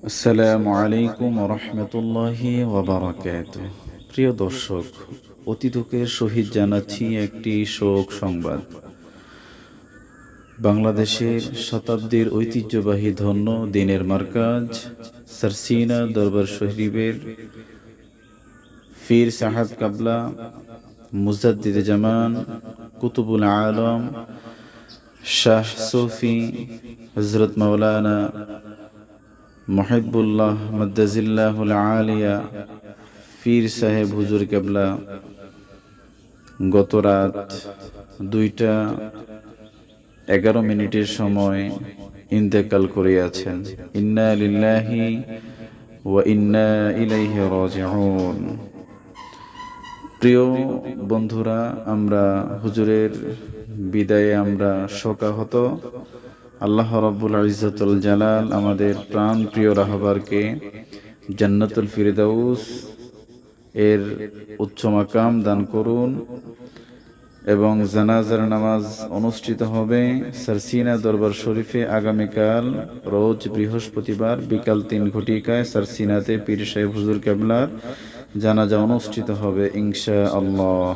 আসসালামু আলাইকুম রহমতুল্লাহি ওয়াবারাকাতুহু। প্রিয় দর্শক, অতি দুঃখের সহিত জানাচ্ছি একটি শোক সংবাদ। বাংলাদেশের শতাব্দীর ঐতিহ্যবাহী ধন্য দিনের মার্কাজ সারসিনা দরবার শরীফের পীর সাহেব কাবলা মুজাদ্দিদে জামান কুতুবুল আলম শাহ সুফি হযরত মাওলানা মুহিব্বুল্লাহ মাদ্দাজিল্লাহুল আলিয়া পীর সাহেব হুজুর কেবলা গত রাত 2টা 11 সময় ইন্তেকাল করিয়াছেন। ইন্না লিল্লাহি ওয়া ইন্না ইলাইহি রাজিউন। প্রিয় বন্ধুরা, আমরা হুজুরের বিদায়ে আমরা শোকাহত। আল্লাহ রাব্বুল ইজ্জতুল জালাল আমাদের প্রাণ প্রিয় রাহবারকে জান্নাতুল ফিরদাউস এর উচ্চ মাকাম দান করুন এবং জানাজার নামাজ অনুষ্ঠিত হবে সারসিনা দরবার শরীফে আগামীকাল রোজ বৃহস্পতিবার বিকাল 3 ঘটিকায় সারসিনাতে পীর সাহেব হুজুর কেবলার জানাজা অনুষ্ঠিত হবে ইনশাআল্লাহ।